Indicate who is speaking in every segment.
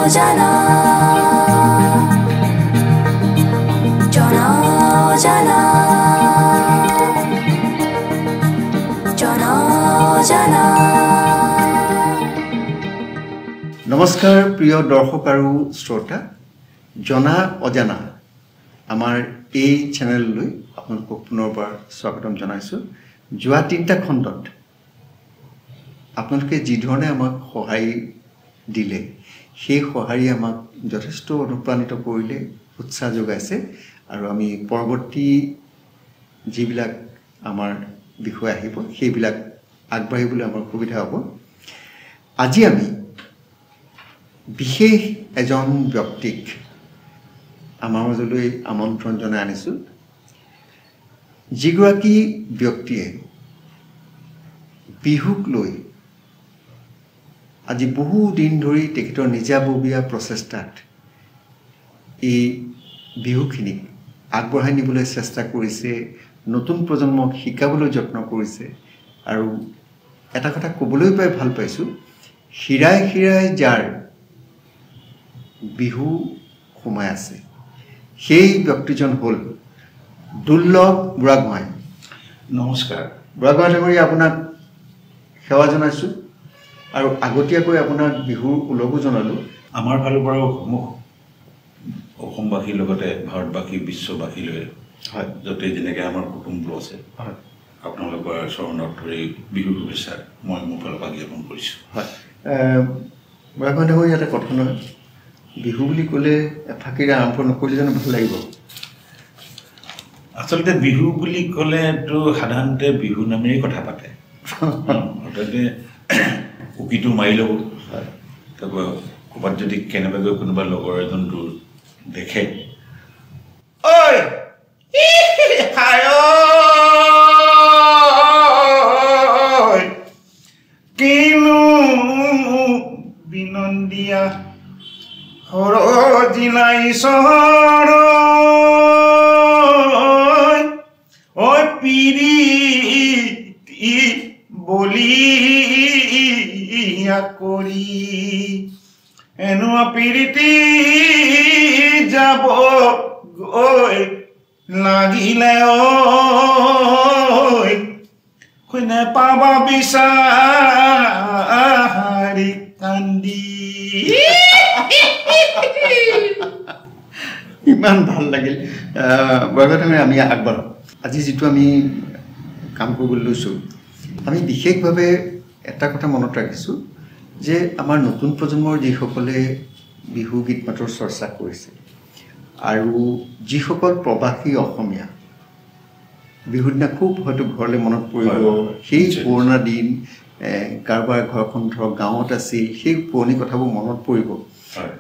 Speaker 1: অজানা জনা অজানা জনা অজানা।
Speaker 2: নমস্কাৰ প্ৰিয় দৰ্শক আৰু শ্ৰোতা, জনা অজানা আমাৰ এই চেনেললৈ আপোনালোকক পুনৰবাৰ স্বাগতম জনাইছোঁ। যোৱা 3টা খণ্ডত আপোনালোকে যি ধৰণে আমাক সহায় দিলে সেই সহায়ে আমাক যথেষ্ট অনুপ্ৰাণিত কৰিলে, উৎসাহ যোগাইছে আৰু আমি পৰৱৰ্তী যিবিলাক আমাৰ বিষয় আহিব সেইবিলাক আগবাঢ়িবলৈ আমাৰ সুবিধা হ'ব। আজি আমি বিশেষ এজন ব্যক্তিক আমাৰ মাজলৈ আমন্ত্ৰণ জনাই আনিছোঁ, যিগৰাকী ব্যক্তিয়ে বিহুক লৈ আজি বহু দিন ধৰি তেখেতৰ নিজাববীয়া প্ৰচেষ্টাত এই বিহুখিনিক আগবঢ়াই নিবলৈ চেষ্টা কৰিছে, নতুন প্ৰজন্মক শিকাবলৈ যত্ন কৰিছে। আৰু এটা কথা ক'বলৈ পাই ভাল পাইছোঁ, শিৰাই শিৰাই যাৰ বিহু সোমাই আছে সেই ব্যক্তিজন হ'ল দুৰ্লভ বুঢ়াগোহাঁই।
Speaker 3: নমস্কাৰ।
Speaker 2: বুঢ়াগোহাঁই ডাঙৰী, আপোনাক সেৱা জনাইছোঁ আৰু আগতীয়াকৈ আপোনাক বিহুৰ ওলগো জনালোঁ।
Speaker 3: আমাৰ ফালৰ পৰাও অসমবাসীৰ লগতে ভাৰতবাসী, বিশ্ববাসীলৈ
Speaker 2: হয়,
Speaker 3: য'তে যেনেকৈ আমাৰ কুটুম্ব আছে,
Speaker 2: হয়,
Speaker 3: আপোনালোকৰ চৰণত ধৰি বিহুৰ শুভেচ্ছা মই মোৰ ফালৰ পৰা জ্ঞাপন কৰিছোঁ।
Speaker 2: হয়, বুঢ়াগোহাঁই ডাঙৰী, এটা কথা নহয়, বিহু বুলি ক'লে এফাকিৰে আৰম্ভ নকৰিলে জানো ভাল লাগিব?
Speaker 3: আচলতে বিহু বুলি ক'লেতো সাধাৰণতে বিহু নামেৰেই কথা পাতে। অৰ্থাতে উকিটো মাৰি ল'ব, তাৰপৰা ক'ৰবাত যদি কেনেবাকৈ কোনোবা লগৰ এজন দূৰ দেখে, ঐ কিনো বিনন্দিয়া সৰজিলাই চহৰ ঐ পিৰি বলিয়া কৰি এনোৱা পিৰিতি যাব গৈ লাগিলে কোনে পাবা বিচাৰি কান্দি।
Speaker 2: ইমান ভাল লাগিল। বুঢ়াগোহাঁই ডাঙৰী, আমি আগবাঢ়োঁ। আজি যিটো আমি কাম কৰিবলৈ লৈছোঁ, আমি বিশেষভাৱে এটা কথা মনত ৰাখিছোঁ যে আমাৰ নতুন প্ৰজন্মৰ যিসকলে বিহু গীত মাতৰ চৰ্চা কৰিছে আৰু যিসকল প্ৰৱাসী অসমীয়া বিহুৰ দিনা খুব হয়তো ঘৰলৈ মনত পৰিব, সেই পুৰণা দিন, কাৰোবাৰ ঘৰখন ধৰক গাঁৱত আছিল, সেই পুৰণি কথাবোৰ মনত পৰিব।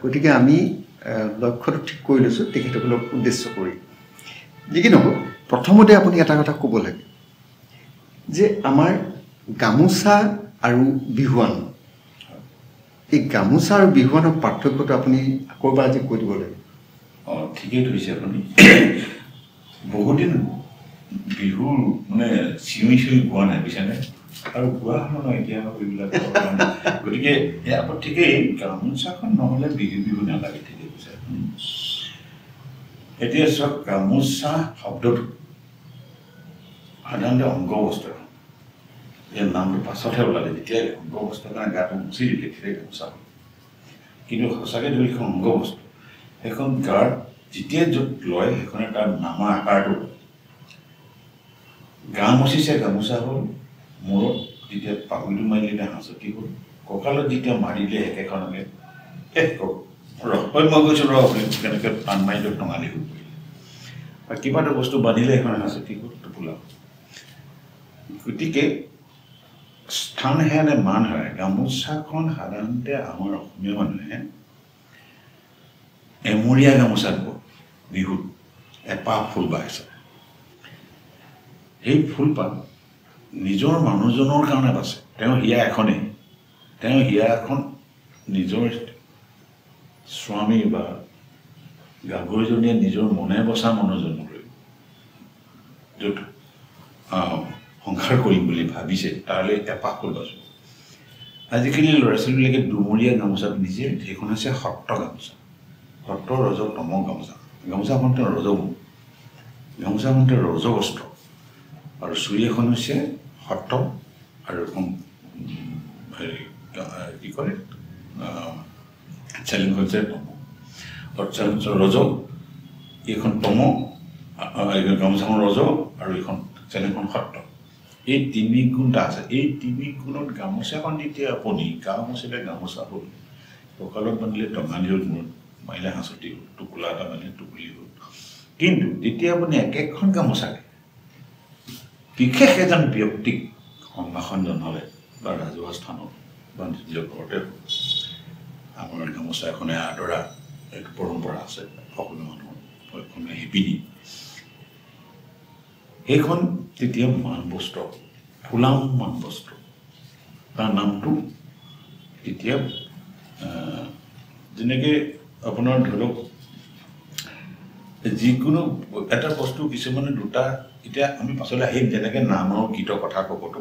Speaker 2: গতিকে আমি লক্ষ্যটো ঠিক কৰি লৈছোঁ তেখেতসকলক উদ্দেশ্য কৰি। যি কি নহওক, প্ৰথমতে আপুনি এটা কথা ক'ব লাগে যে আমাৰ গামোচা আৰু বিহুৱান, এই গামোচা আৰু বিহুৱানৰ পাৰ্থক্যটো আপুনি আকৌ এবাৰ আজি কৈ দিব লাগে।
Speaker 3: ঠিকেই ধৰিছে আপুনি। বহুদিন বিহুৰ মানে চিঞৰি চিঞৰি গোৱা নাই, বুজিছেনে? আৰু গোৱা নহয় এতিয়া এইবিলাক। গতিকে ইয়াৰ পৰা ঠিকেই, গামোচাখন নহ'লে বিহু নালাগে, ঠিকেই কৈছে। এতিয়া চাওক, গামোচা শব্দটো সাধাৰণতে অংগবস্ত্ৰ এখন, এই নামটো পাছতহে ওলালে। যেতিয়া অংগবস্ত্ৰৰ কাৰণে গাটো মুচি দিলে তেতিয়া গামোচা হ'ল, কিন্তু সঁচাকৈ ধৰি সেইখন অংগবস্ত্ৰ। সেইখন গাত যেতিয়া য'ত লয় সেইখনে তাৰ নামা আকাৰটো, গা মচিছে গামোচা হ'ল, মূৰত যেতিয়া পাগুৰিটো মাৰিলে এতিয়া হাঁচতি হ'ল, কঁকালত যেতিয়া মাৰিলে একেখনকে মই গৈছোঁ ৰ কেনেকৈ টান মাৰিলে টঙালি হৈ পৰিলে, আৰু কিবা এটা বস্তু বান্ধিলে এখন হাঁচতি হ'ল, টোপোলা। গতিকে স্থান হেৰালে মান হেৰায়। গামোচাখন সাধাৰণতে আমাৰ অসমীয়া মানুহে এমূৰীয়া গামোচা দিব বিহুত, এপাহ ফুল বাঢ়িছে। সেই ফুলপাহ নিজৰ মানুহজনৰ কাৰণে বাচে। তেওঁ হিয়া এখনেই, তেওঁ হিয়া এখন নিজৰ স্বামী বা গাভৰুজনীয়ে নিজৰ মনে বচা মানুহজনলৈ য'ত সংসাৰ কৰিম বুলি ভাবিছে, তালৈ এপাহ ফুল বাচোঁ। আজিকালি ল'ৰা ছোৱালীবিলাকে দুমৰীয়া গামোচা পিন্ধিছে, সেইখন হৈছে সত্ৰ গামোচা, সত্ৰ ৰজ তম গামোচা। গামোচাখনতে ৰজগুণ, গামোচাখনতে ৰজবস্ত্ৰ, আৰু চুৰি এখন হৈছে সত্ৰ, আৰু এখন হেৰি কি কৰে চেলেং হৈছে তম, ৰজ, এইখন তম, গামোচাখন ৰজ, আৰু এইখন চেলেংখন সত্ৰ। এই তিনি গুণটা আছে। এই তিনি গুণত গামোচাখন যেতিয়া আপুনি গাঁও মচিলে গামোচা হ'ল, কঁকালত বান্ধিলে টঙালি হ'ল, মূৰত মাৰিলে হাঁচতি হ'ল, টোপোলা এটা বান্ধিলে টোপলি হ'ল। কিন্তু যেতিয়া আপুনি একেখন গামোচাৰে বিশেষ এজন ব্যক্তিক সম্ভাষণ জনালে বা ৰাজহুৱা স্থানত বা নিজৰ ঘৰতে আমাৰ গামোচা এখনে আদৰা এইটো পৰম্পৰা আছে সকলো মানুহৰ, এখনে শিপিনী, সেইখন তেতিয়া মান বস্ত্ৰ, ফুলাম মান বস্ত্ৰ, তাৰ নামটো তেতিয়া যেনেকৈ আপোনাৰ ধৰক যিকোনো এটা বস্তু কিছুমানে দুটা, এতিয়া আমি পাছলৈ আহিম যেনেকৈ নাম আৰু গীতৰ কথা ক'বতো,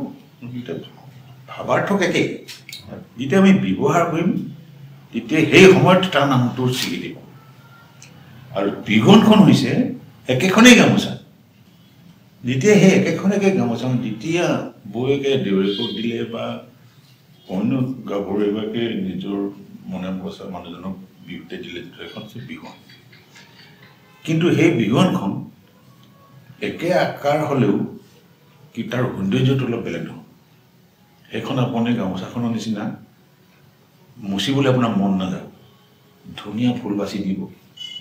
Speaker 3: ভাৱাৰ্থক একেই, যেতিয়া আমি ব্যৱহাৰ কৰিম তেতিয়া সেই সময়ত তাৰ নামটো ছিগি দিব। আৰু বিহুখন হৈছে একেখনেই গামোচা, যেতিয়া সেই একেখনেকে গামোচা যেতিয়া বৌকে দেউৰেকক দিলে বা অন্য গাভৰু এগৰাকীয়ে নিজৰ মনে বচা মানুহজনক বিহুতে দিলে, যিটো এখন হৈছে বিহুৱান। কিন্তু সেই বিহুৱানখন একে আকাৰ হ'লেও কি তাৰ সৌন্দৰ্যটো অলপ বেলেগ নহয়। সেইখন আপুনি গামোচাখনৰ নিচিনা মুচিবলৈ আপোনাৰ মন নাযাব, ধুনীয়া ফুল বাচি দিব,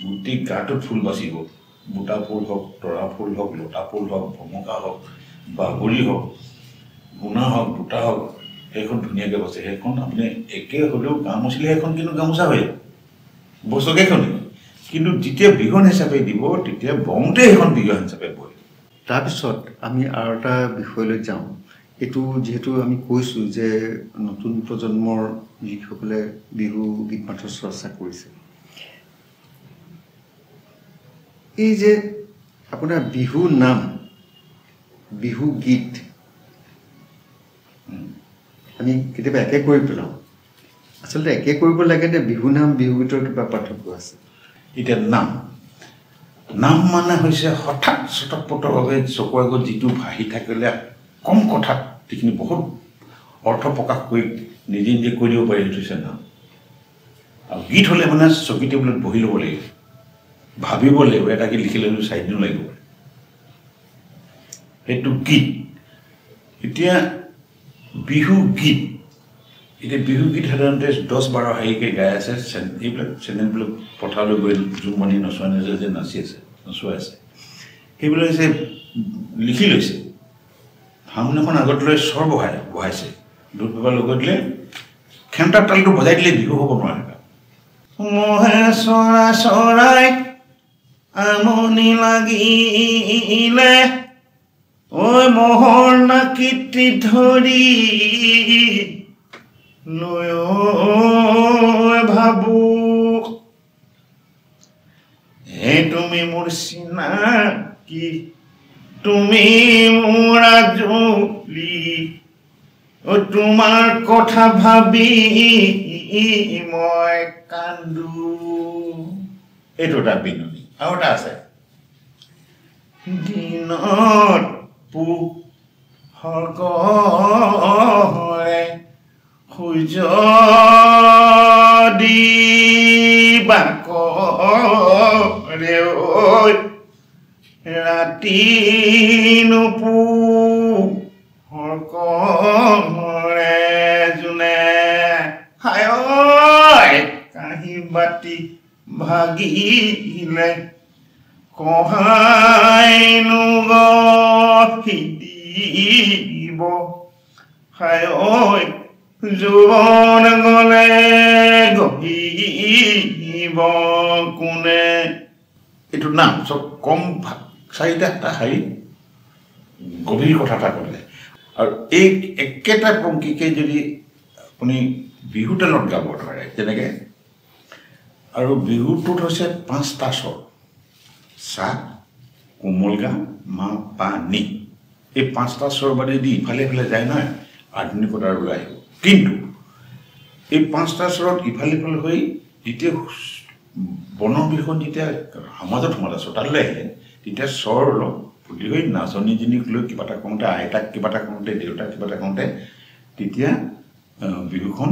Speaker 3: গোটেই গাটোত ফুল বাচিব, বুটা ফুল হওক, তৰা ফুল হওক, লতা ফুল হওক, ভমকা হওক, বাগৰি হওক, গুণা হওক, বুটা হওক, সেইখন ধুনীয়াকৈ বাচে। সেইখন আপুনি একে হ'লেও গা মচিলে সেইখন কিন্তু গামোচা হৈ যাব, বস্তু একেখনেই, কিন্তু যেতিয়া বিহুৱান হিচাপে দিব তেতিয়া বওঁতে সেইখন বিহুৱান হিচাপে বয়।
Speaker 2: তাৰপিছত আমি আৰু এটা বিষয়লৈ যাওঁ। এইটো যিহেতু আমি কৈছোঁ যে নতুন প্ৰজন্মৰ যিসকলে বিহু গীত মাতৰ চৰ্চা কৰিছে, এই যে আপোনাৰ বিহু নাম, বিহু গীত আমি কেতিয়াবা একে কৰি পেলাওঁ, আচলতে একে কৰিব লাগে নে বিহু নাম বিহু গীতৰ কিবা পাৰ্থক্য আছে?
Speaker 3: এতিয়া নাম মানে হৈছে হঠাৎ চটকপটকভাৱে চকুৰ আগত যিটো ভাহি থাকিলে কম কথাত যিখিনি বহুত অৰ্থ প্ৰকাশ কৰি নিজে নিজে কৈ দিব পাৰি, সেইটো হৈছে নাম। আৰু গীত হ'লে মানে চকী টেবুলত বহি ল'ব লাগিব, ভাবিব লাগিব, এটাকে লিখি ল'লেও 4 দিনো লাগিব, সেইটো গীত। এতিয়া বিহু গীত, এতিয়া বিহু গীত সাধাৰণতে 10-12 হেৰিকৈ গাই আছে, এইবিলাক চেনেলবিলাক পথাৰলৈ গৈ জুমনি নচোৱাই যে নাচি আছে, নচুৱাই আছে, সেইবিলাক হৈছে লিখি লৈছে, হাৰমনিয়ামখন আগত লৈ স্বৰ বহাইছে, ঢোল পেপা লগত দিলে খেমটাৰ তালটো বজাই দিলে বিহু হ'ব নোৱাৰে। মহে চৰাই আমনি লাগিলে, ঐ মহৰ নাকৃতি ধৰি লৈ ভাবো, হে তুমি মোৰ চিনাকি, তুমি মোৰ আজলি, তোমাৰ কথা ভাবি মই কান্দো। এইটো এটা বিননি। আৰু এটা আছে, দিনত পোহৰ কৰে সূৰ্য দিবা কৰে, ৰাতি নোপোহৰ কৰে যোনে, হায় কাঁহী বাতি ভাগিলে কহাইনো গঢ়ি দিব, হায় যৌৱন গলে গঢ়িব কোনে। এইটো নাম চব কম 4-5টা শাৰী গভীৰ কথা এটা ক'লে। আৰু এই একেটা পংক্তিকে যদি আপুনি বিহু তালত গাব ধৰে তেনেকৈ, আৰু বিহুটোত হৈছে 5টা স্বৰ, চা, কোমল গা, মা, পা, নি, এই 5টা স্বৰ বাদে দি ইফালে ইফালে যায় নহয়, আধুনিকতাৰ ওলাই আহিব। কিন্তু এই 5টা স্বৰত ইফাল সিফাল হৈ যেতিয়া বনৰ বিহুখন যেতিয়া সমাজত সোমালে চোতাললৈ আহিলে তেতিয়া স্বৰ অলপ ফুটি হৈ নাচনীজনীক লৈ কিবা এটা কওঁতে আইতাক কিবা এটা কওঁতে দেউতাক কিবা এটা কওঁতে তেতিয়া বিহুখন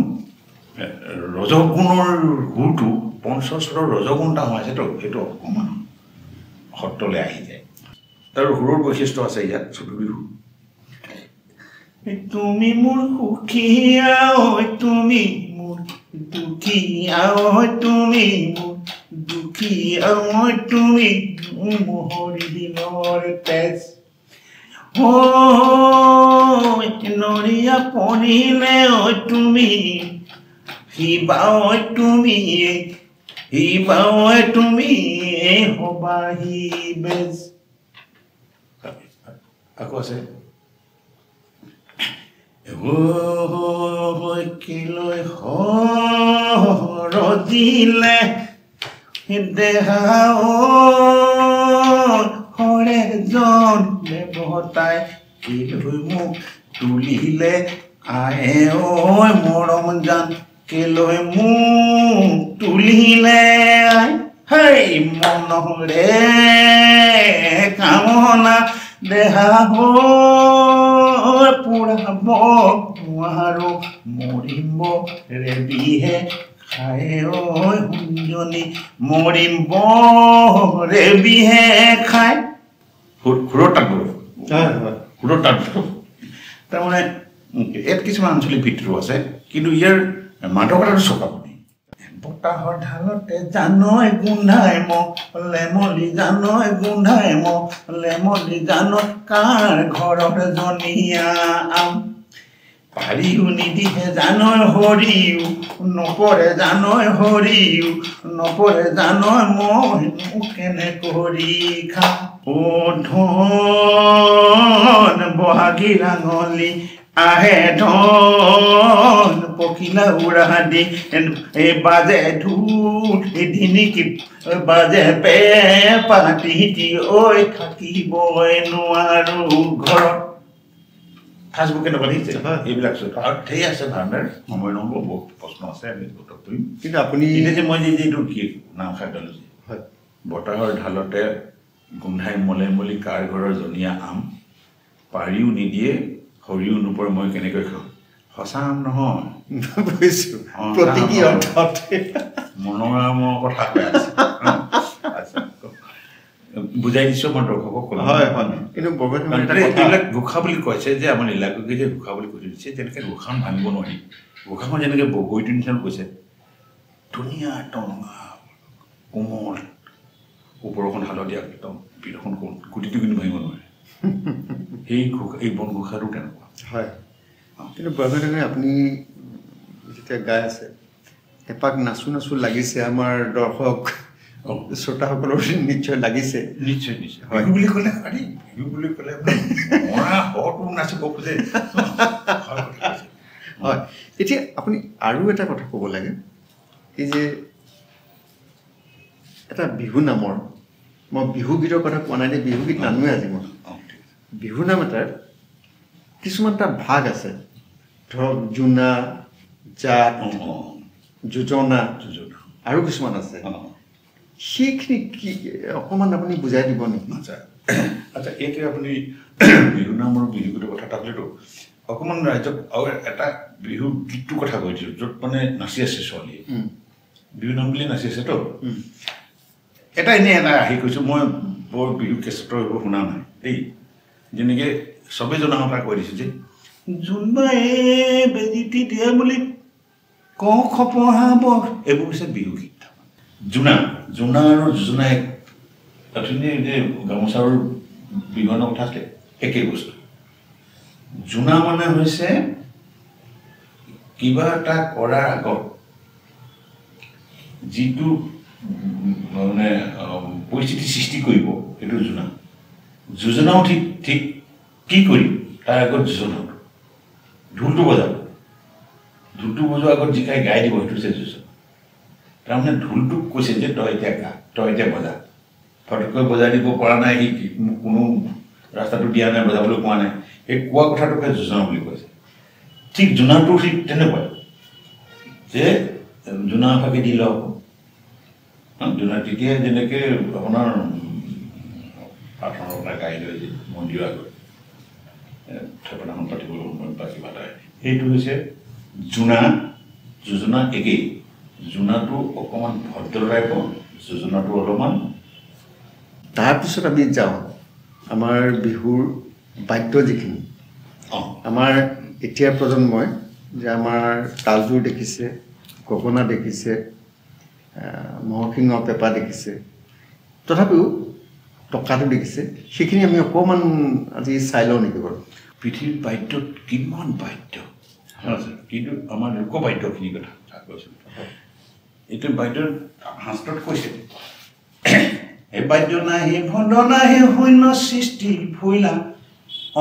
Speaker 3: ৰজগুণৰ সুৰটো পঞ্চস্বৰৰ ৰজগুণ এটা সোমাইছেতো সেইটো অকণমান সত্ৰলৈ আহি যায় তাৰ সুৰৰ বৈশিষ্ট্য আছে ইয়াত চতু বিহু তুমি মোৰ সুখীয়া তুমি মোৰ দুখীয়া তুমি মোৰ দুখীয়া তুমি মোহৰি দিনৰ তেজ নৰিয়া পৰিলে তুমি শিবা তুমি হবাহি বেজ আকৌ আছে কিলৈ ৰজিলে দেহা হৰে জন দেৱতাই কিলৈ মোক তুলিলে আহে মৰম জান কেলৈ মোক তুলিলে হেই মনৰে কামনা দেহা পুৰাব আৰু মৰিব ৰেবিহে খাই শুঞ্জনী মৰিব ৰেবিহে খাই সুৰৰ তাত তাৰমানে ইয়াত কিছুমান আঞ্চলিক ভিতৰো আছে কিন্তু ইয়াৰ মাদকতাটো চকাবনি বতাহৰ ঢালতে জানৈ গোন্ধাই লেমলি জানৈ গোন্ধাই লেমলি জানত কাৰ ঘৰত জনীয়া আম পাৰিও নিদিহে জানৈ হৰিও নপৰে জানৈ হৰিও নপৰে জানৈ মইনো কেনে কৰি খাম ধন বহাগী ৰাঙলী আহে ধন পখিলা উৰা দি বাজে ঢোল ধিনিকি বাজে পে পাতি ঐ থাকিবই নোৱাৰো ঘৰত সাজবোৰ কেনেকুৱা দেখিছে এইবিলাক আৰু ঢেৰ আছে ভাণ্ডাৰ সময় নহ'ব বহুত প্ৰশ্ন আছে আমি উত্তৰ কৰিম কিন্তু আপুনি যে মই যিটো কি নাম খাদ্য লৈছে হয় বতাহৰ ঢালতে গোন্ধাই মলে মলি কাৰ ঘৰৰ জনীয়া আম পাৰিও নিদিয়ে হৰিও নপৰে মই কেনেকৈ খাওঁ সঁচা আম নহয় বুজিছোঁ প্ৰতীকী অৰ্থত মনোৰমৰ কথা কৈ আছে আচ্ছা বুজাই দিছোঁ মই দৰ্শকক হয় হয় কিন্তু এইবিলাক গোঁসা বুলি কৈছে যে আমাৰ লীলাককে যে গোঁসা বুলি কৈ দিছে তেনেকৈ গোঁসাখন ভাঙিব নোৱাৰি গোঁসাখন যেনেকৈ বগৰীটো নিচিনা কৈছে ধুনীয়া টঙা কোমল ওপৰখন হালধীয়া একদম পিঠখন গুটিটো কিন্তু ভাঙিব নোৱাৰে এই বন গোঁসাটো তেনেকুৱা হয় কিন্তু বৰগোহাঁই আপুনি যেতিয়া গাই আছে এপাক নাচো নাচো লাগিছে আমাৰ দৰ্শক শ্ৰোতাসকলৰ নিশ্চয় লাগিছে নিশ্চয় নিশ্চয় হয় বুলি ক'লে আৰে বিহু বুলি ক'লে মৰা হটো নাচিব খোজে হয় এতিয়া আপুনি আৰু এটা কথা ক'ব লাগে এই যে এটা বিহু নামৰ মই বিহু গীতৰ কথা কোৱা নাই বিহু গীত নানোৱে আজি মই বিহু নাম এটাৰ কিছুমান এটা ভাগ আছে ধৰক জোনা জাত যোজনা আৰু কিছুমান আছে সেইখিনি কি অকণমান আপুনি বুজাই দিব নেকি আচ্ছা আচ্ছা এতিয়া আপুনি বিহু নামৰ বিহু গীতৰ কথা তাকলেতো অকণমান ৰাইজক আৰু এটা বিহু গীতটোৰ কথা কৈ দিছোঁ য'ত মানে নাচি আছে ছোৱালীয়ে বিহু নাম বুলি নাচি আছেতো এটা এনেই এটা আহি কৈছোঁ মই বৰ বিহু কেছেটৰ এইবোৰ শুনা নাই দেই যেনেকৈ চবেই জনা কথা কৈ দিছোঁ যে জোনাই বেজীটি দিয়ে বুলি কওঁ খপহাব এইবোৰ হৈছে বিহু গীত জোনা আৰু যোজনাই অথনি যে গামোচাৰ বিহনৰ কথা আছিলে একেই বস্তু জোনা মানে হৈছে কিবা এটা কৰাৰ আগত যিটো মানে পৰিস্থিতি সৃষ্টি কৰিব সেইটো জোনা যোজনাও ঠিক ঠিক কি কৰিম তাৰ আগত যোজনাটো ঢোলটো বজোৱাৰ আগত যিকাই গাই দিব সেইটো হৈছে যোজনা তাৰমানে ঢোলটোক কৈছে যে তই এতিয়া গা তই এতিয়া বজা ফটকৈ বজাই দিব পৰা নাই সি কোনো ৰাস্তাটো দিয়া নাই বজাবলৈ পোৱা নাই এই কোৱা কথাটোকে যোজনা বুলি কৈছে ঠিক জোনাটো ঠিক তেনেকুৱাই যে জোনা ফাঁকি দি লওক জোনা তেতিয়া যেনেকৈ আপোনাৰ প্ৰাৰ্থনা গাই লৈ যে মন্দিৰ আগত থাপনাখন পাতিবলৈ সময় বা কিবা এটা সেইটো হৈছে জোনা যোজনা একেই জোনাটো অকণমান ভদ্ৰ টাইপৰ যোজনাটো অলপমান
Speaker 2: তাৰপিছত আমি যাওঁ আমাৰ বিহুৰ বাদ্য যিখিনি আমাৰ এতিয়াৰ প্ৰজন্মই যে আমাৰ তালযোৰ দেখিছে গগনা দেখিছে মহসিংহ পেঁপা দেখিছে তথাপিও টকাটো দেখিছে সেইখিনি আমি অকণমান আজি চাই লওঁ নেকি বাৰু
Speaker 3: পৃথিৱীৰ বাদ্যত কিমান বাদ্য আছে কিন্তু আমাৰ লোকবাদ্যখিনিৰ কথা কৈছোঁ এইটো বাদ্যৰ শাস্ত্ৰত কৈছে এই বাদ্য নাহি ভণ্ড নাহি শূন্য সৃষ্টি ভৈলা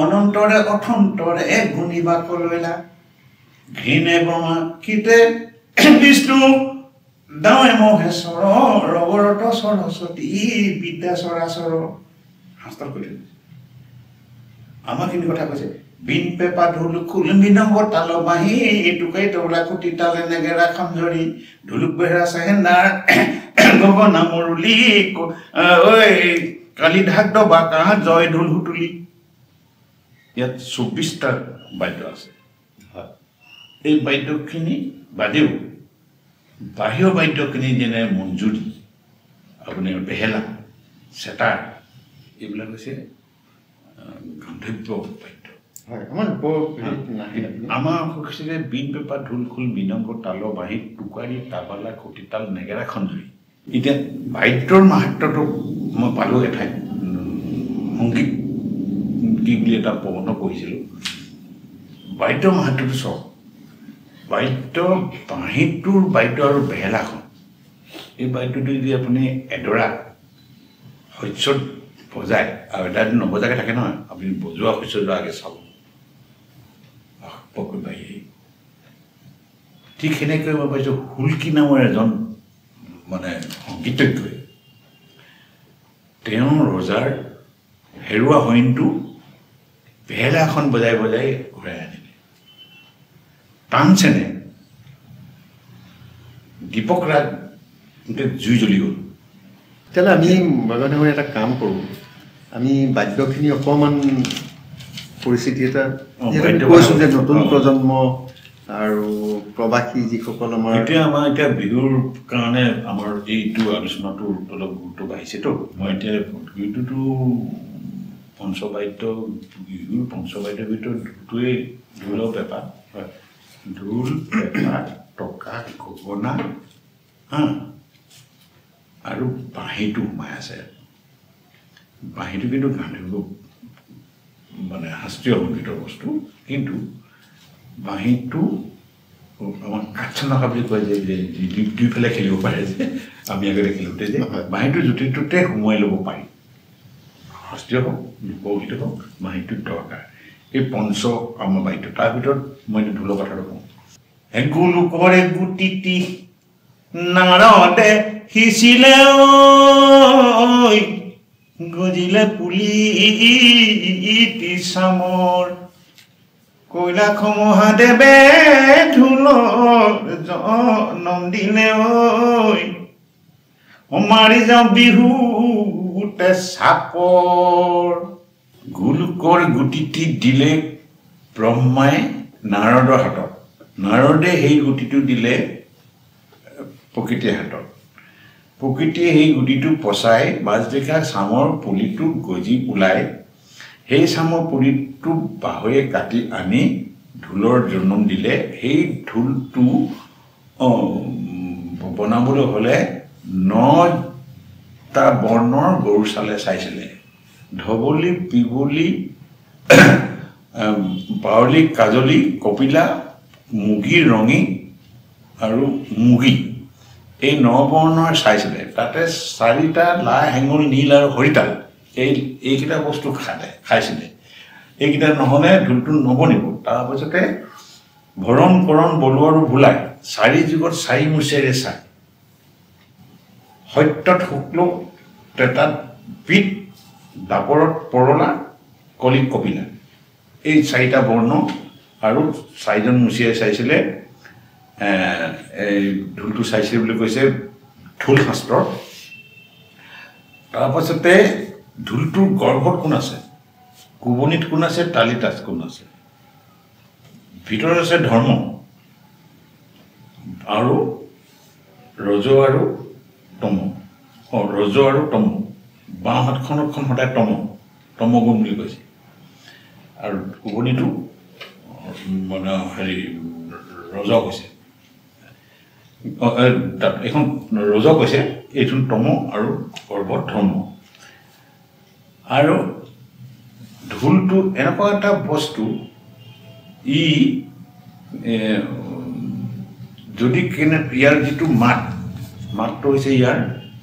Speaker 3: অনন্তৰে অথন্তৰে এক গুণিবা কলৈলা ঘৃণে ব্ৰহ্মা কীতে বিষ্ণু দাৱে মহেশ্বৰ ৰগৰত সৰস্বতী বিদ্যা চৰাচৰ শাস্ত্ৰত কৈছে আমাক কিন্তু কথা কৈছে বিন পেপা ঢোল খোল মৃদংগ তাল বাঁহী এইটোকাই তবলা কুটি তালে নেগেৰা খঞ্জৰি ঢোলুক বেহেৰা চেহেন্দাৰ গগনা মুৰুলি ঐ কালি ঢাক ডবা কাঁহ জয় ঢোল হুতুলি ইয়াত 24টা বাদ্য আছে এই বাদ্যখিনি বাদেও বাহিৰৰ বাদ্যখিনি যেনে মঞ্জুৰি আপুনি বেহেলা চেতাৰ এইবিলাক হৈছে গান্ধৰ্ব বাদ্য আমাৰ হৈছিলে বিন পেপা ঢোল খোল মৃদংগ তাল বাঁহী টোকাৰী তাবালা কটিতাল নেগেৰা খঞ্জুৰি এতিয়া বাদ্যৰ মাহাত্ম্যটো মই পালোঁ এঠাইত সংগীত কি বুলি এটা প্ৰবন্ধ পঢ়িছিলোঁ বাদ্যৰ মাহাত্ম্যটো চাওক বাদ্য বাঁহীটোৰ বাদ্য আৰু বেহেলাখন এই বাদ্যটো যদি আপুনি এডৰা শস্যত বজায় আৰু এটা নবজাকৈ থাকে নহয় আপুনি বজোৱা শস্যযোৰা আগে চাব বাঢ়ি ঠিক সেনেকৈ মই পাইছোঁ হুলকি নামৰ এজন মানে সংগীতজ্ঞই তেওঁ ৰজাৰ হেৰুৱা হৰিণটো বেহেলা এখন বজাই বজাই ঘূৰাই আনিলে তানচেনে দীপক ৰাগ জুই জ্বলি গ'ল
Speaker 2: তেতিয়াহ'লে আমি বাগানে হৈ এটা কাম কৰোঁ আমি বাদ্যখিনি অকণমান পৰিস্থিতি এটা কৈছোঁ যে নতুন প্ৰজন্ম আৰু প্ৰবাসী যিসকল আমাৰ
Speaker 3: এতিয়া বিহুৰ কাৰণে আমাৰ এইটো আলোচনাটো অলপ গুৰুত্ব বাঢ়িছেতো মই এতিয়া এইটোতো পঞ্চবাদ্য বিহুৰ পঞ্চবাদ্যৰ ভিতৰত দুটোৱেই ঢোল পেঁপা ঢোল পেঁপা টকা গগনা আৰু বাঁহীটো সোমাই আছে বাঁহীটো কিন্তু গান্ধৰ্ব মানে শাস্ত্ৰীয় সংগীতৰ বস্তু কিন্তু বাঁহীটো আমাৰ কাঠচনকা বুলি কয় যে দুইফালে খেলিব পাৰে যে আমি আগতে খেলোঁতে যে বাঁহীটো য'তে সোমোৱাই ল'ব পাৰি শাস্ত্ৰীয় হওক লোকগীত হওক বাঁহীটো দৰকাৰ এই পঞ্চ আমাৰ বাদ্য তাৰ ভিতৰত মই ঢোলৰ কথাটো কওঁ এগুলোকৰে গুটিটি নাৰদে সিঁচিলে গজিলে পুলি ইটি চামৰ কৈলা খমহাদেৱে ঢোলৰ জনম দিলে মাৰি যাওঁ বিহুতে চাপৰ গোলোকৰ গুটিটি দিলে ব্ৰহ্মাই নাৰদৰ হাতত নাৰদে সেই গুটিটো দিলে প্ৰকৃতিৰ হাতত প্ৰকৃতিয়ে সেই গুটিটো পচাই মাজদেশা চামৰ পুলিটো গজি ওলাই সেই চামৰ পুলিটো বাঁহৰে কাটি আনি ঢোলৰ জন্ম দিলে সেই ঢোলটো বনাবলৈ হ'লে 9টা বৰ্ণৰ গৰু চালে চাইছিলে ধবলি পিবলি বাৱলি কাজলি কপিলা মুগী ৰঙী আৰু মুগী এই 9 বৰ্ণৰ চাইছিলে তাতে 4টা লাই হেঙুল নীল আৰু হৰিতাল এইকেইটা বস্তু খাইছিলে এইকেইটা নহ'লে ঢোলটো নবনিব তাৰপিছতে ভৰণ কৰণ বলো আৰু ভোলাই 4 যুগত 4 মুচেৰে চাই সত্যত শুক্ল তেতাত পিত দাপৰত পৰলা কলিত কপিলা এই 4টা বৰ্ণ আৰু 4জন মুচিয়াই চাইছিলে এই ঢোলটো চাইছে বুলি কৈছে ঢোল শাস্ত্ৰ তাৰপাছতে ঢোলটোৰ গৰ্ভত কোন আছে কোবনিত কোন আছে তালিত কোন আছে ভিতৰত আছে ধৰ্ম আৰু ৰজ আৰু তম ৰজ আৰু তম বাওঁ হাতখনখন সদায় তমগুণ বুলি কৈছে আৰু কোবনিটো মানে হেৰি ৰজ কৈছে এখন ৰজ কৈছে এইটো তম আৰু গৰ্ভত ধৰ্ম আৰু ঢোলটো এনেকুৱা এটা বস্তু ই যদি কেনে ইয়াৰ যিটো মাতটো হৈছে ইয়াৰ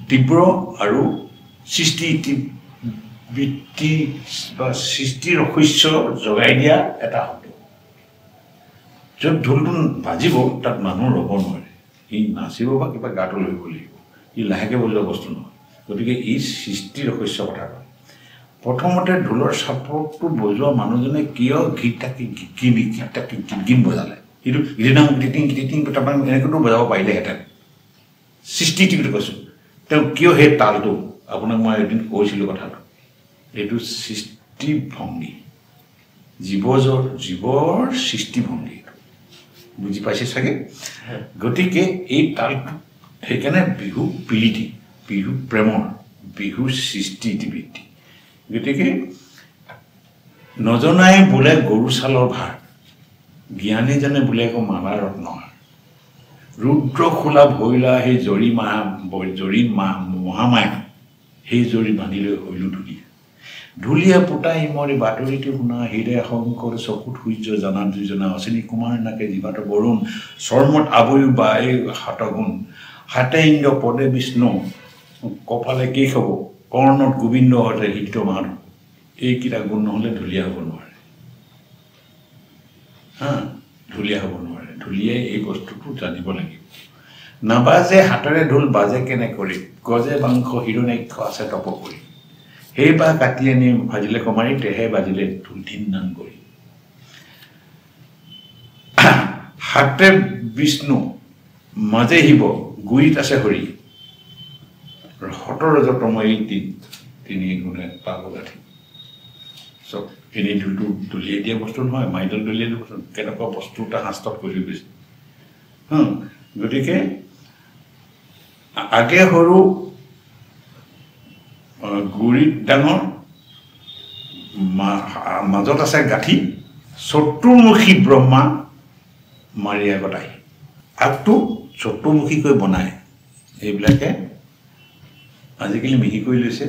Speaker 3: তীব্ৰ আৰু বৃত্তি বা সৃষ্টিৰ ৰহস্য জগাই দিয়া এটা শব্দ য'ত ঢোলটো বাজিব তাত মানুহ ৰ'ব নোৱাৰে ই নাচিব বা কিবা গাটো লৰিব লাগিব ই লাহেকৈ বজোৱা বস্তু নহয় গতিকে ই সৃষ্টিৰ ৰহস্য কথা কয় প্ৰথমতে ঢোলৰ চাপৰটো বজোৱা মানুহজনে কিয় গীত বজালে এইটো গীতিনাম গীতিং তাৰপৰা এনেকৈতো বজাব পাৰিলেহেঁতেন সৃষ্টিটো কৈছোঁ তেওঁ কিয় সেই তালটো আপোনাক মই এদিন কৈছিলোঁ কথাটো এইটো সৃষ্টিভংগী জীৱৰ সৃষ্টিভংগী বুজি পাইছে চাগে গতিকে এই তালটো সেইকাৰণে বিহু প্ৰীতি বিহু প্ৰেমৰ বিহু সৃষ্টি ইতিবৃত্তি গতিকে নজনাই বোলে গৰু ছালৰ ভাৰ জ্ঞানী জানে বোলে আকৌ মালা ৰত্নহাৰ ৰুদ্ৰ খোলা ভৈলা সেই জৰি মহামায়া সেই জৰি বান্ধি লৈ হৈলো ঢুলীয়া পোতা ইমৰি বাতৰিটো শুনা হীৰে শংকৰ চকুত সূৰ্য জানা দুজনা অচিনী কুমাৰ নাকে জীৱাত বৰুণ চৰ্মত আৱয়ু বাই হাতগুণ হাতে ইন্দ্ৰ পদে বিষ্ণু কপালে কেশৱ কৰ্ণত গোবিন্দ হতে হিত মাধৱ এইকেইটা গুণ নহ'লে ঢুলীয়া হ'ব নোৱাৰে ঢুলীয়া হ'ব নোৱাৰে ঢুলীয়াই এই বস্তুটো জানিব লাগিব নাবাজে হাতেৰে ঢোল বাজে কেনে কৰি গজে মাংস হিৰণাক্ষ আছে তপ কৰি সেই বা কাটি আনি ভাজিলে কমাৰি তেহে বাজিলে ঢোল দিন নাম কৰি হাতে বিষ্ণু মাজে শিৱ গুৰিত আছে হৰি হতৰ ৰজতময়ী তিনি গুণে পাব গাঠি চব এনেই ঢোলটো দলিয়াই দিয়া বস্তু নহয় মাইডাল দলিয়াই দিয়া বস্তু কেনেকুৱা বস্তু এটা শাস্ত্ৰত কৰি গৈছে গতিকে আগে সৰু গুৰিত ডাঙৰ মাজত আছে গাঠি চতুৰ্মুখী ব্ৰহ্মা মাৰিয়া গতাই আগটো চতুৰ্মুখীকৈ বনায় এইবিলাকে আজিকালি মিহি কৰি লৈছে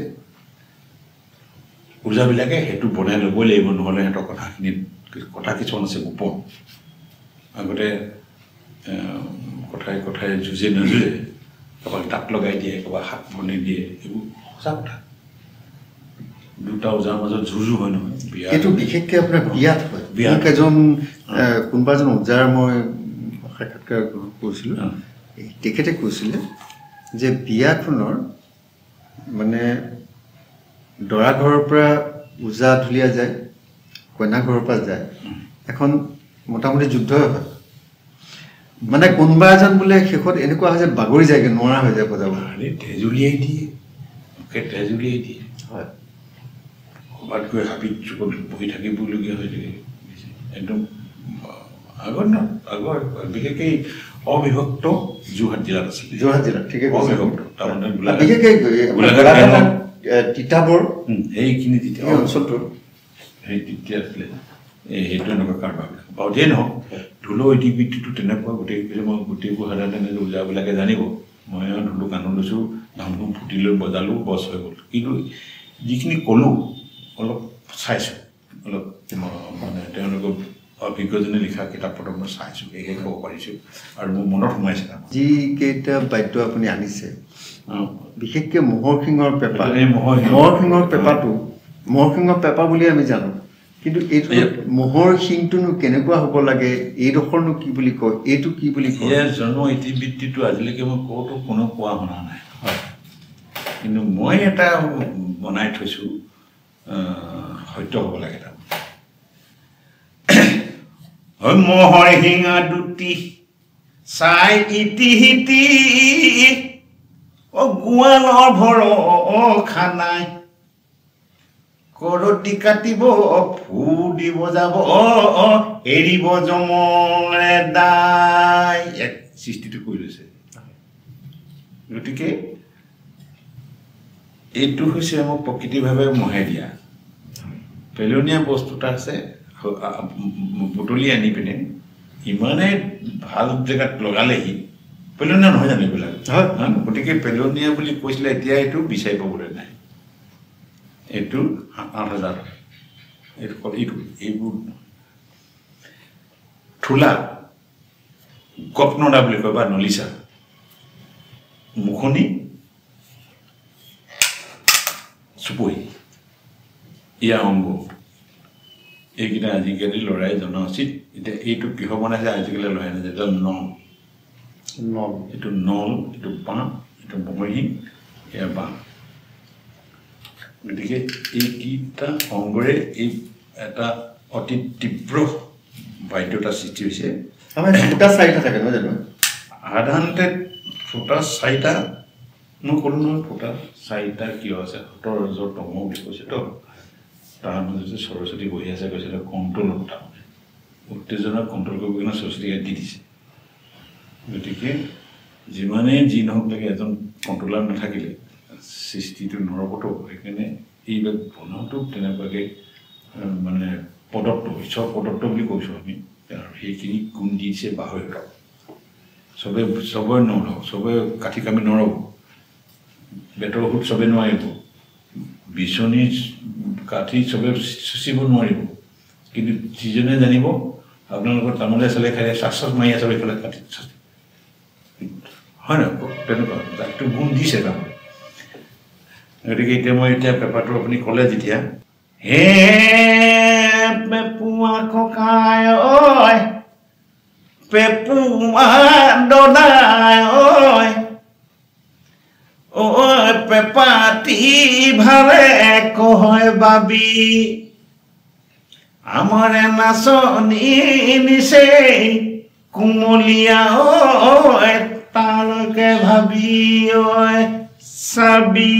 Speaker 3: পূজাবিলাকে সেইটো বনাই ল'বই লাগিব নহ'লে সিহঁতৰ কথা কিছুমান আছে গোপন আগতে কথাই যুঁজে নযুঁজে কাৰোবাক দাঁত লগাই দিয়ে কাৰোবাক হাত বনাই দিয়ে এইবোৰ সঁচা কথা দুটা ওজাৰ মাজত যুঁজো হয় নহয়
Speaker 2: এইটো বিশেষকৈ আপোনাৰ বিয়াত হয় বিয়াত এজন কোনোবা এজন ওজাৰ মই সাক্ষাৎকাৰ কৰিছিলোঁ তেখেতে কৈছিলে যে বিয়াখনৰ মানে দৰা ঘৰৰ পৰা ওজা ঢুলীয়া যায় কইনা ঘৰৰ পৰা যায় এখন মোটামুটি যুদ্ধই হয় মানে কোনোবা এজন বোলে শেষত এনেকুৱা হয় যে বাগৰি যায়গৈ নোৱাৰা হৈ যায় বজাব
Speaker 3: তেজুলিয়াই দিয়ে
Speaker 2: হয়
Speaker 3: ক'ৰবাত গৈ হাবিত চুকত বহি থাকিবলগীয়া হৈ থাকে একদম আগৰ বিশেষকৈ অবিভক্ত যোৰহাট জিলাত আছিল
Speaker 2: যোৰহাট জিলাত ঠিকে
Speaker 3: অবিভক্ত তাৰমানে
Speaker 2: বিশেষকৈ তিতাবৰ
Speaker 3: সেইখিনি তেতিয়া
Speaker 2: অঞ্চলটোৰ
Speaker 3: সেই তেতিয়া আছিলে সেইটো এনেকুৱা কাৰোবাৰবিলাক বাৰু যিয়ে নহওক ঢোলৰ ইতিবৃত্তিটো তেনেকুৱা মই গোটেইবোৰ সাধাৰণতে ওজাবিলাকে জানিব মই ঢোলো কাণত লৈছোঁ ধামধুম ফুটি লৈ বজালোঁ বছ হৈ গ'ল কিন্তু যিখিনি ক'লোঁ অলপ চাইছোঁ অলপ মানে তেওঁলোকৰ অভিজ্ঞজনে লিখা কিতাপ পত্ৰ মই চাইছোঁ সেয়েহে ক'ব পাৰিছোঁ আৰু মোৰ মনত সোমাইছে
Speaker 2: যিকেইটা বাদ্য আপুনি আনিছে বিশেষকৈ ম'হৰ শিঙৰ পেঁপা ম'হৰ শিঙৰ পেঁপা বুলি আমি জানো কিন্তু এইটো ম'হৰ শিংটোনো কেনেকুৱা হ'ব লাগে এইডোখৰনো কি বুলি কয় এইটো কি বুলি কয়
Speaker 3: ইয়াৰ জন্ম ইতিবৃত্তিটো আজিলৈকে মই ক'তো কোনো কোৱা শুনা নাই কিন্তু মই এটা বনাই থৈছোঁ সত্য হ'ব লাগে তাৰমানে ম'হৰ শিঙা দুটি চাই ইতি হিতি গোৱালৰ ভৰ খানাই কৰতি কাটিব ফু দিব যাব এৰিব জমৰে দাই সৃষ্টিটো কৰি লৈছে গতিকে এইটো হৈছে মোক প্ৰকৃতিভাৱে মহে দিয়া পেলনীয়া বস্তু এটা আছে বুটলি আনি পিনে ইমানেই ভাল জেগাত লগালেহি পেলনীয়া নহয় জানো এইবিলাক গতিকে পেলনীয়া বুলি কৈছিলে এতিয়া এইটো বিচাৰি পাবলৈ নাই এইটো 8,000 এইটো এইবোৰ ঠোলা গপনদা বুলি কয় বা নলিচা মুখনি চুপহি ইয়াৰ অংগ এইকেইটা আজিকালি ল'ৰাই জনা উচিত এতিয়া এইটো কিহৰ বনাইছে আজিকালি ল'ৰাই নাযায় নল এইটো নল এইটো বাঁহ এইটো বমহীন এয়া বাঁহ গতিকে এইকেইটা অংগৰে এই এটা অতি তীব্ৰ বাদ্যতা সৃষ্টি হৈছে
Speaker 2: ফুটা 4টা থাকে নহয় জানো
Speaker 3: সাধাৰণতে ফুটা 4টা মই ক'লো নহয় ফুটা 4টা কিয় আছে 17 তম বুলি কৈছে তো তাৰ মাজতে সৰস্বতী বহি আছে কৈছে কণ্ট্ৰলত তাৰমানে উত্তেজনা কণ্ট্ৰল কৰিব কিনে সৰস্বতীকে দি দিছে গতিকে যিমানেই যি নহওক লাগে এজন কণ্ট্ৰলাৰ নাথাকিলে সৃষ্টিটো নৰবতো সেইকাৰণে এইবিলাক বনাওঁতো তেনেকুৱাকৈ মানে প্ৰদত্ত ঈশ্বৰ প্ৰদত্ত বুলি কৈছোঁ আমি আৰু সেইখিনি গুণ দিছে বাহয়ক চবে নৰব চবে কাঠি কামি নৰব বেতৰ সুত চবে নোৱাৰিব বিচনী কাঠি চবে চুচিব নোৱাৰিব কিন্তু যিজনে জানিব আপোনালোকৰ তামোলে চালে খাই চাচ মাৰি আছে এইফালে কাঠি হয় নহয় তেনেকুৱা যাকটো গুণ দিছে তাৰমানে গতিকে এতিয়া মই পেপাৰটো আপুনি ক'লে যেতিয়া হে পেপুৱা ককাই ঐ পেপুৱা দদাই ঐ পেপাতি ভালে কয় বাবি আমাৰে নাচনি নিচে কুমলীয়া ঐ তালৈকে ভাবি ঐ চাবি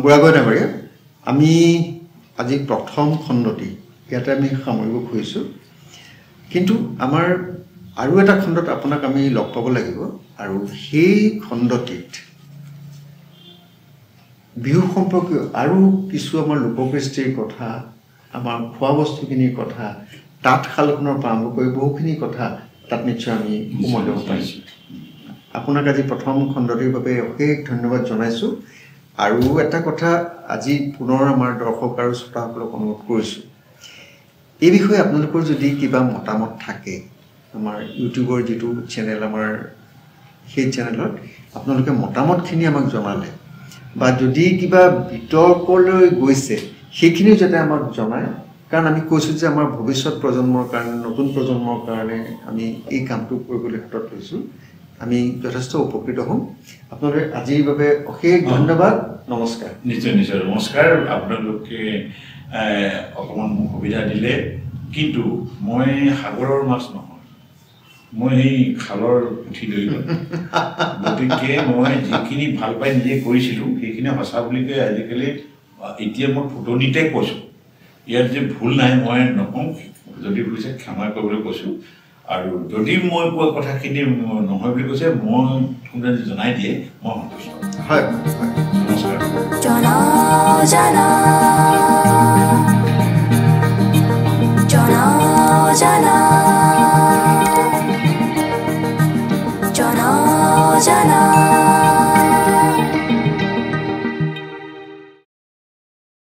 Speaker 2: বুঢ়াগোহাঁই ডাঙৰীয়া আমি আজি প্ৰথম খণ্ডটি ইয়াতে আমি সামৰিব খুজিছোঁ কিন্তু আমাৰ আৰু এটা খণ্ডত আপোনাক আমি লগ পাব লাগিব আৰু সেই খণ্ডটিত বিহু সম্পৰ্কীয় আৰু কিছু আমাৰ লোককৃষ্টিৰ কথা আমাৰ খোৱা বস্তুখিনিৰ কথা তাঁতশালখনৰ পৰা আৰম্ভ কৰি বহুখিনি কথা তাত নিশ্চয় আমি সময় ল'ব পাৰিছোঁ আপোনাক আজি প্ৰথম খণ্ডটিৰ বাবে অশেষ ধন্যবাদ জনাইছোঁ আৰু এটা কথা আজি পুনৰ আমাৰ দৰ্শক আৰু শ্ৰোতাসকলক অনুৰোধ কৰিছোঁ এই বিষয়ে আপোনালোকৰ যদি কিবা মতামত থাকে আমাৰ ইউটিউবৰ যিটো চেনেল আমাৰ সেই চেনেলত আপোনালোকে মতামতখিনি আমাক জনালে বা যদি কিবা বিতৰ্কলৈ গৈছে সেইখিনিও যাতে আমাক জনায় কাৰণ আমি কৈছোঁ যে আমাৰ ভৱিষ্যত প্ৰজন্মৰ কাৰণে নতুন প্ৰজন্মৰ কাৰণে আমি এই কামটো কৰিবলৈ হাতত লৈছোঁ আমি যথেষ্ট উপকৃত হ'ম আপোনালোকে আজিৰ বাবে অশেষ ধন্যবাদ নমস্কাৰ
Speaker 3: নিশ্চয় নিশ্চয় নমস্কাৰ আপোনালোকে অকণমান সুবিধা দিলে কিন্তু মই সাগৰৰ মাছ নহয় মই সেই খালৰ পুঠি ধৰিব গতিকে মই যিখিনি ভাল পাই নিজে কৰিছিলোঁ সেইখিনি সঁচা বুলি কৈ আজিকালি এতিয়া মই ফুটনিতে কৈছোঁ ইয়াত যে ভুল নাই মই নকওঁ যদি কৈছে ক্ষমা কৰিবলৈ কৈছোঁ আৰু যদি মই কোৱা কথাখিনি নহয় বুলি কৈছে মই কোনোদিন জনাই দিয়ে মই সন্তুষ্ট
Speaker 2: হয়
Speaker 3: নমস্কাৰ
Speaker 1: জন জন জন জন জন জন